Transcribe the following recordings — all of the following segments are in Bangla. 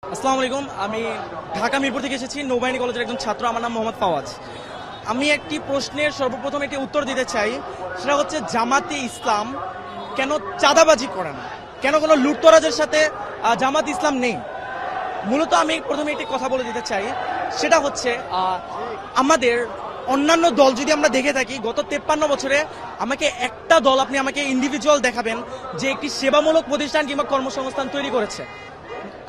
আসসালামু আলাইকুম। আমি ঢাকা মিরপুর থেকে এসেছি, নৌবাহিনী কলেজের একজন ছাত্র। আমার নাম মোহাম্মদ ফাওয়াজ। আমি একটি প্রশ্নের সর্বপ্রথম একটি উত্তর দিতে চাই, সেটা হচ্ছে জামাতে ইসলাম কেন চাঁদাবাজি করে না, কেন কোনো লুটতরাজের সাথে জামাত ইসলাম নেই। মূলত আমি প্রথমে একটি কথা বলে দিতে চাই, সেটা হচ্ছে আমাদের অন্যান্য দল যদি আমরা দেখে থাকি গত 53 বছরে আমাকে একটা দল আপনি আমাকে ইন্ডিভিজুয়াল দেখাবেন যে একটি সেবামূলক প্রতিষ্ঠান কিংবা কর্মসংস্থান তৈরি করেছে,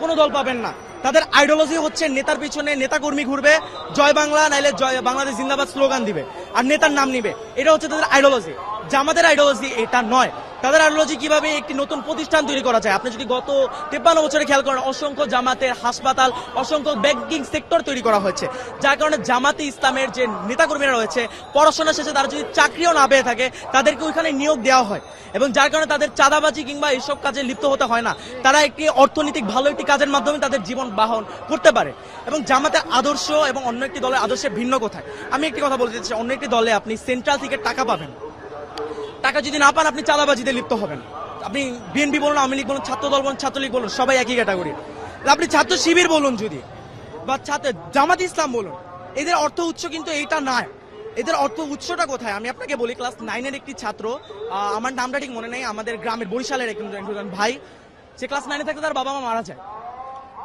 কোনো দল পাবেন না। তাদের আইডিওলজি হচ্ছে নেতার পিছনে নেতাকর্মী ঘুরবে, জয় বাংলা নাইলে জয় বাংলাদেশ জিন্দাবাদ স্লোগান দিবে আর নেতার নাম নিবে, এটা হচ্ছে তাদের আইডিওলজি। জামাতের আইডিওলজি এটা নয়। তাদের আইডিওলজি কিভাবে একটি নতুন প্রতিষ্ঠান তৈরি করা যায়। আপনি যদি গত 53 বছরে খেয়াল করেন, অসংখ্য জামাতের হাসপাতাল, অসংখ্য ব্যাংকিং সেক্টর তৈরি করা হয়েছে, যার কারণে জামাতে ইসলামের যে নেতাকর্মীরা রয়েছে পড়াশোনা শেষে তারা যদি চাকরিও না পেয়ে থাকে তাদেরকে ওইখানে নিয়োগ দেওয়া হয়, এবং যার কারণে তাদের চাঁদাবাজি কিংবা এইসব কাজে লিপ্ত হতে হয় না। তারা একটি অর্থনৈতিক ভালো একটি কাজের মাধ্যমে তাদের জীবন বাহন করতে পারে। এবং জামাতের আদর্শ এবং অন্য একটি দলের আদর্শে ভিন্ন কোথায়। আমি একটি কথা বলতে চাই, অন্য একটি দলে আপনি সেন্ট্রাল থেকে টাকা পাবেন, টাকা যদি না পান আপনি চাঁদাবাজিতে লিপ্ত হবেন। আপনি বিএনপি বলুন, আওয়ামী লীগ বলুন, ছাত্র দল বলুন, ছাত্রলীগ বলুন, সবাই একই ক্যাটাগরি। আপনি ছাত্র শিবির বলুন যদি, বা জামাত ইসলাম বলুন, এদের অর্থ উৎস কিন্তু এইটা নয়। এদের অর্থ উৎসটা কোথায় আমি আপনাকে বলি। ক্লাস 9-এর একটি ছাত্র, আমার নামটা ঠিক মনে নেই, আমাদের গ্রামের বরিশালের একজন ভাই, সে ক্লাস 9-এ থাকতে তার বাবা মা মারা যায়,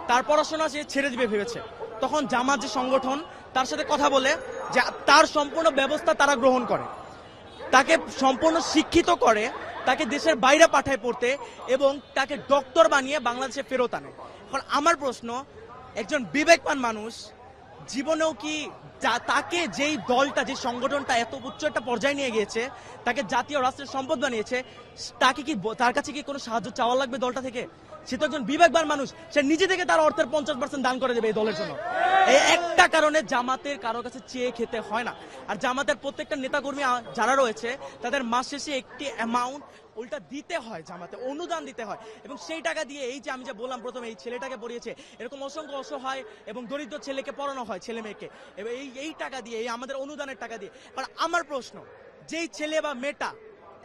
তার পড়াশোনা সে ছেড়ে দিবে ভেবেছে। তখন জামাত যে সংগঠন তার সাথে কথা বলে যে তার সম্পূর্ণ ব্যবস্থা তারা গ্রহণ করে, তাকে সম্পূর্ণ শিক্ষিত করে, তাকে দেশের বাইরে পাঠায় পড়তে, এবং তাকে ডক্টর বানিয়ে বাংলাদেশে ফেরত আনে। এখন আমার প্রশ্ন, একজন বিবেকবান মানুষ জীবনেও কি তাকে যেই দলটা, যে সংগঠনটা এত উচ্চ একটা পর্যায়ে নিয়ে গিয়েছে, তাকে জাতীয় রাষ্ট্রের সম্পদ বানিয়েছে, তাকে কি তার কাছে কি কোনো সাহায্য চাওয়া লাগবে দলটা থেকে? সে তো একজন বিবেকবান মানুষ, সে নিজে থেকে তার অর্থের 50% দান করে দেবে এই দলের জন্য। এই একটা কারণে জামাতের কারো কাছে চেয়ে খেতে হয় না। আর জামাতের প্রত্যেকটা নেতাকর্মী যারা রয়েছে তাদের মাস শেষে একটি অ্যামাউন্ট উল্টা দিতে হয়, জামাতে অনুদান দিতে হয়, এবং সেই টাকা দিয়ে এই যে আমি যে বললাম প্রথমে, এই ছেলেটাকে পড়িয়েছে, এরকম অসংখ্য অসহায় এবং দরিদ্র ছেলেকে পড়ানো হয়, ছেলে মেয়েকে, এবং এই টাকা দিয়ে, এই আমাদের অনুদানের টাকা দিয়ে। কারণ আমার প্রশ্ন, যেই ছেলে বা মেয়েটা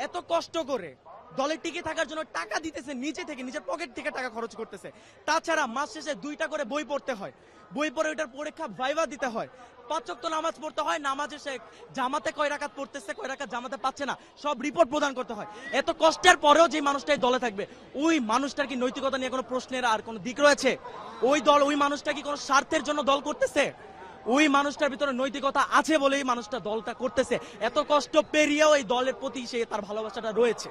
এত কষ্ট করে দলে টিকে থাকার জন্য টাকা দিতেছে, নিচে থেকে নিজের পকেট থেকে টাকা খরচ করতেছে, তাছাড়া মাস শেষে 2টা করে বই পড়তে হয়, বই পড়ে ওইটার পরীক্ষা ভাইভা দিতে হয়, 5 ওয়াক্ত নামাজ পড়তে হয়, নামাজে সে জামাতে কয় রাকাত পড়তেছে, কয় রাকাত জামাতে পাচ্ছে না, সব রিপোর্ট প্রদান করতে হয়। এত কষ্টের পরেও যে মানুষটাই দলে থাকবে, ওই মানুষটার কি নৈতিকতা নিয়ে কোনো প্রশ্নের আর কোনো দিক রয়েছে? ওই মানুষটা কি কোনো স্বার্থের জন্য দল করতেছে? ওই মানুষটার ভিতরে নৈতিকতা আছে বলেই মানুষটা দলটা করতেছে। এত কষ্ট পেরিয়েও এই দলের প্রতি সে তার ভালোবাসাটা রয়েছে।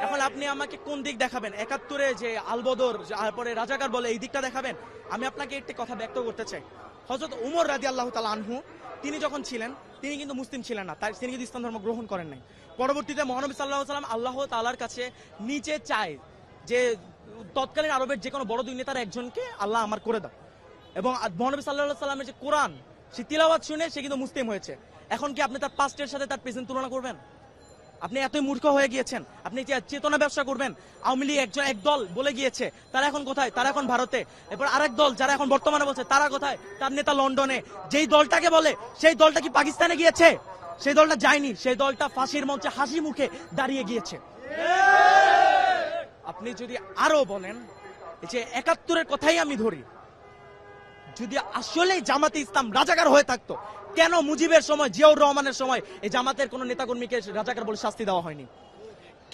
এখন আপনি আমাকে কোন দিক দেখাবেন? 71-এ যে আলবদর, তারপরে রাজাকার বলে, এই দিকটা দেখাবেন? আমি আপনাকে একটি কথা ব্যক্ত করতে চাই। হযরত উমর রাদিয়াল্লাহু তাআলা আনহু, তিনি যখন ছিলেন, তিনি কিন্তু মুসলিম ছিলেন না, তিনি কিন্তু ইসলাম ধর্ম গ্রহণ করেন নাই। পরবর্তীতে মহানবী সাল্লাল্লাহু আলাইহি ওয়াসাল্লাম আল্লাহ তাআলার কাছে নিচে চায় যে তৎকালীন আরবের যে কোনো বড় দুই নেতার একজনকে আল্লাহ আমার করে দাও, এবং মহানবী সাল্লাল্লাহু আলাইহি ওয়াসাল্লামের যে কোরআন, সে তিলাওয়াত শুনে সে কিন্তু মুসলিম হয়েছে। এখন কি আপনি তার পাস্টের সাথে তার প্রেজেন্ট তুলনা করবেন? আপনি এতই মূর্খ হয়ে গিয়েছেন? আপনি চেতনা ব্যবসা করবেন? আওয়ামী লীগ এক দল বলে গিয়েছে, তারা এখন কোথায়? তারা এখন ভারতে। এরপর আরেক দল যারা এখন বর্তমানে বলছে, তারা কোথায়? তার নেতা লন্ডনে। যেই দলটাকে বলে, সেই দলটা কি পাকিস্তানে গিয়েছে? সেই দলটা যায়নি, সেই দলটা ফাঁসির মঞ্চে হাসি মুখে দাঁড়িয়ে গিয়েছে। আপনি যদি আরো বলেন, যে 71-এর কথাই আমি ধরি, যদি আসলে জামাতে ইসলাম রাজাকার হয়ে থাকতো, কেন মুজিবের সময়, জিয়াউর রহমানের সময় এই জামাতের কোন নেতাকর্মীকে রাজাকার বলে শাস্তি দেওয়া হয়নি?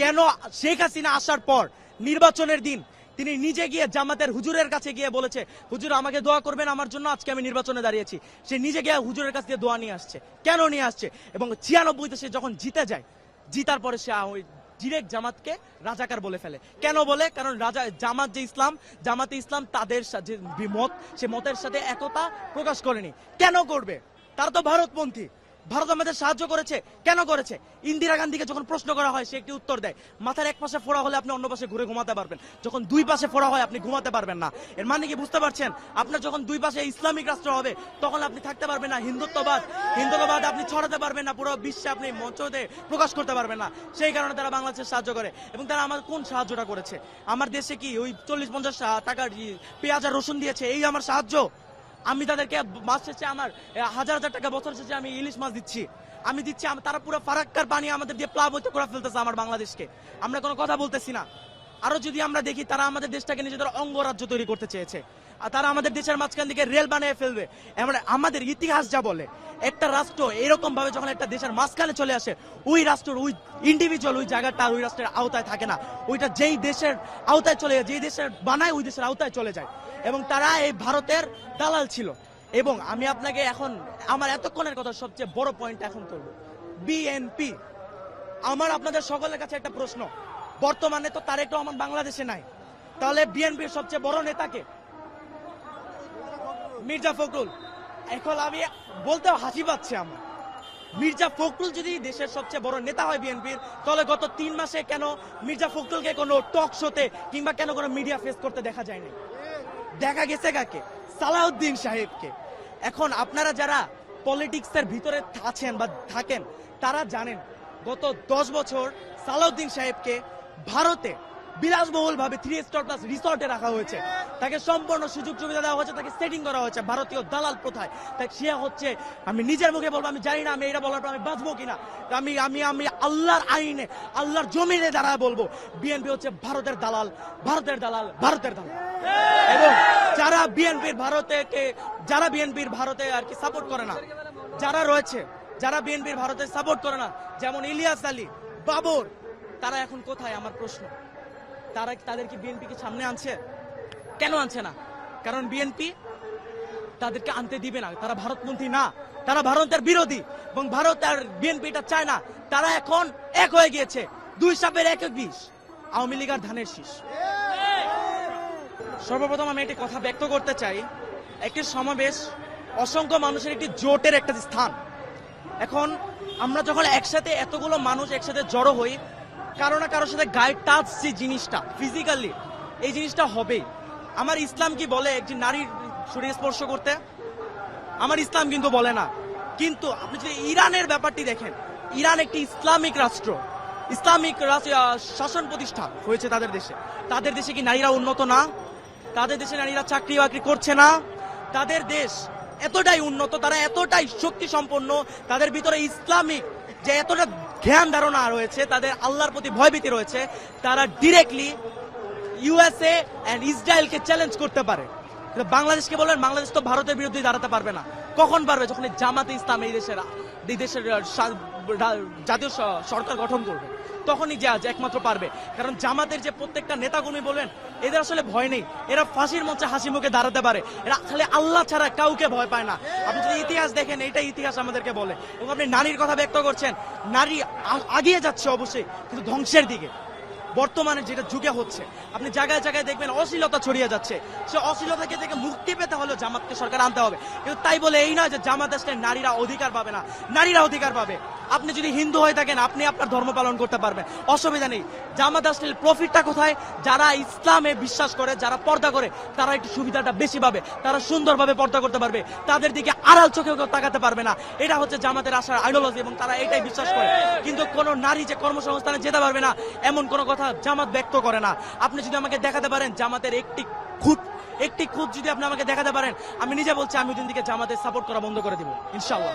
কেন শেখ হাসিনা আসার পর নির্বাচনের দিন তিনি নিজে গিয়ে জামাতের হুজুরের কাছে গিয়ে বলেছে, হুজুর আমাকে দোয়া করবেন আমার জন্য, আজকে আমি নির্বাচনে দাঁড়িয়েছি? সে নিজে গিয়ে হুজুরের কাছে দিয়ে দোয়া নিয়ে আসছে। কেন নিয়ে আসছে? এবং 96-তে সে যখন জিতে যায়, জিতার পরে সে ওই ডিরেক্ট জামাতকে রাজাকার বলে ফেলে। কেন বলে? কারণ জামাত যে ইসলাম, জামাতে ইসলাম তাদের যে মত, সে মতের সাথে একতা প্রকাশ করেনি। কেন করবে? তারা তো ভারতপন্থী। ভারত আমাদের সাহায্য করেছে, কেন করেছে? ইন্দিরা গান্ধীকে যখন প্রশ্ন করা হয়, সে একটি উত্তর দেয়, মাথার এক পাশে ফোড়া হলে আপনি অন্য পাশে ঘুরে ঘুমাতে পারবেন, যখন দুই পাশে ফোড়া হয় আপনি ঘুমাতে পারবেন না। এর মানে কি বুঝতে পারছেন? আপনার যখন দুই পাশে ইসলামিক রাষ্ট্র হবে, তখন আপনি থাকতে পারবেন না। হিন্দুত্ববাদ আপনি ছড়াতে পারবেন না, পুরো বিশ্বে আপনি মঞ্চতে প্রকাশ করতে পারবেন না। সেই কারণে তারা বাংলাদেশের সাহায্য করে। এবং তারা আমার কোন সাহায্যটা করেছে? আমার দেশে কি ওই 40-50 টাকার পেঁয়াজ আর রসুন দিয়েছে, এই আমার সাহায্য? আমি তাদেরকে মাস শেষে আমার 1000 টাকা, বছর শেষে আমি ইলিশ মাছ দিচ্ছি, আমি দিচ্ছি। তারা পুরো ফারাক্কার পানি আমাদের দিয়ে প্লাবিত করে ফেলতেছে আমার বাংলাদেশকে, আমরা কোনো কথা বলতেছি না। আরো যদি আমরা দেখি, তারা আমাদের দেশটাকে নিজেদের অঙ্গরাজ্য তৈরি করতে চেয়েছে। আর তারা আমাদের দেশের মাঝখান থেকে রেল বানিয়ে ফেলবে। এমন আমাদের ইতিহাস যা বলে, একটা রাষ্ট্র এরকম ভাবে যখন একটা দেশের মাঝখানে চলে আসে, ওই রাষ্ট্রের ওই ইন্ডিভিজুয়াল ওই জায়গাটা আর ওই রাষ্ট্রের আওতায় থাকে না, ওইটা যেই দেশের আওতায় চলে যায়, যেই দেশের বানায় ওই দেশের আওতায় চলে যায়। এবং তারা এই ভারতের দালাল ছিল। এবং আমি আপনাকে এখন আমার এতক্ষণের কথা সবচেয়ে বড় পয়েন্ট এখন করবো, বিএনপি। আমার আপনাদের সকলের কাছে একটা প্রশ্ন, বর্তমানে তো তারেক রহমান বাংলাদেশে নাই, তাহলে বিএনপির সবচেয়ে বড় নেতাকে? মির্জা ফখরুল। এখন আমি বলতেও হাসি পাচ্ছে আমার, মির্জা ফখরুল যদি দেশের সবচেয়ে বড় নেতা হয় বিএনপির, তাহলে গত 3 মাসে কেন মির্জা ফখরুলকে কোনো টক শোতে কিংবা কেন কোনো মিডিয়া ফেস করতে দেখা যায়নি? দেখা গেছে কাকে? সালাউদ্দিন সাহেবকে। এখন আপনারা যারা পলিটিক্সের ভিতরে আছেন বা থাকেন, তারা জানেন গত 10 বছর সালাউদ্দিন সাহেবকে ভারতে বিলাসবহুল ভাবে 3 স্টার প্লাস রিসর্টে রাখা হয়েছে, তাকে সম্পূর্ণ সুযোগ সুবিধা দেওয়া হয়েছে, তাকে সেটিং করা হয়েছে ভারতীয় দালাল প্রথায়। তাই সে হচ্ছে, আমি নিজের মুখে বলবো, আমি জানি না আমি এটা বলার পর আমি বাঁচবো কিনা, আমি আমি আমি আল্লাহর আইনে আল্লাহর জমিনে দাঁড়ায় বলবো, বিএনপি হচ্ছে ভারতের দালাল, ভারতের দালাল, ভারতের দালাল। এবং যারা বিএনপির ভারতে আর কি সাপোর্ট করে না, যারা রয়েছে, যারা বিএনপির ভারতে সাপোর্ট করে না, যেমন ইলিয়াস আলী, বাবর, তারা এখন কোথায়? আমার প্রশ্ন, তাদের কি বিএনপি কি সামনে আনছে? কেন আনছে না? কারণ বিএনপি তাদেরকে আনতে দিবে না, তারা ভারতপন্থী না, তারা ভারতের বিরোধী। এবং ভারত আর বিএনপি এটা চায় না, তারা এখন এক হয়ে গিয়েছে, 2 সাপের 1 বিষ, আওয়ামী লীগ আর ধানের শীষ। সর্বপ্রথম আমি একটি কথা ব্যক্ত করতে চাই, একটি সমাবেশ অসংখ্য মানুষের একটি জোটের একটা স্থান। এখন আমরা যখন একসাথে এতগুলো মানুষ একসাথে জড়ো হই, কারো না কারোর সাথে গায়ে টাচ, যে জিনিসটা ফিজিক্যালি, এই জিনিসটা হবেই। আমার ইসলাম কি বলে একটি নারীর শরীর স্পর্শ করতে? আমার ইসলাম কিন্তু বলে না। কিন্তু আপনি যদি ইরানের ব্যাপারটি দেখেন, ইরান একটি ইসলামিক রাষ্ট্র, ইসলামিক শাসন প্রতিষ্ঠা হয়েছে তাদের দেশে। তাদের দেশে কি নারীরা উন্নত না? তাদের দেশে নারীরা চাকরি বাকরি করছে না? তাদের দেশ এতটাই উন্নত, তারা এতটাই শক্তি সম্পন্ন, তাদের ভিতরে ইসলামিক যে এতটা জ্ঞান ধারণা রয়েছে, তাদের আল্লাহর প্রতি ভয়ভীতি রয়েছে, তারা ডিরেক্টলি ইউএসএ এন্ড ইসরায়েলকে চ্যালেঞ্জ করতে পারে। বাংলাদেশকে বলেন, বাংলাদেশ তো ভারতের বিরুদ্ধে দাঁড়াতে পারবে না। কখন পারবে? যখন জামাতে ইসলাম এই দেশের জাতীয় সরকার গঠন করবে, তখনই যে একমাত্র পারবে। কারণ জামাতের যে প্রত্যেকটা নেতাকর্মী বলেন, এদের আসলে ভয় নেই, এরা ফাঁসির মঞ্চে হাসি মুখে দাঁড়াতে পারে, এরা খালি আল্লাহ ছাড়া কাউকে ভয় পায় না। আপনি যদি ইতিহাস দেখেন, এটা ইতিহাস আমাদেরকে বলে। এবং আপনি নারীর কথা ব্যক্ত করছেন, নারী আগিয়ে যাচ্ছে অবশ্যই, কিন্তু ধ্বংসের দিকে। বর্তমানে যেটা যুগে হচ্ছে, আপনি জায়গায় জায়গায় দেখবেন অশ্লীলতা ছড়িয়ে যাচ্ছে। সে অশ্লীলতাকে থেকে মুক্তি পেতে হলে জামাতকে সরকার আনতে হবে। কিন্তু তাই বলে এই নয় যে জামাত আসলে নারীরা অধিকার পাবে না, নারীরা অধিকার পাবে। আপনি যদি হিন্দু হয়ে থাকেন, আপনি আপনার ধর্ম পালন করতে পারবেন, অসুবিধা নেই। জামাত আসলে প্রফিটটা কোথায়? যারা ইসলামে বিশ্বাস করে, যারা পর্দা করে, তারা একটু সুবিধাটা বেশি পাবে, তারা সুন্দরভাবে পর্দা করতে পারবে, তাদের দিকে আড়াল চোখে কেউ তাকাতে পারবে না। এটা হচ্ছে জামাতের আশার আইডিওলজি, এবং তারা এটাই বিশ্বাস করে। কিন্তু কোন নারী যে কর্মসংস্থানে যেতে পারবে না, এমন কোন কথা জামাত ব্যক্ত করে না। আপনি যদি আমাকে দেখাতে পারেন জামাতের একটি খুঁত যদি আপনি আমাকে দেখাতে পারেন, আমি নিজে বলছি আমি ওই দিন থেকে জামাতের সাপোর্ট করা বন্ধ করে দিব ইনশাআল্লাহ।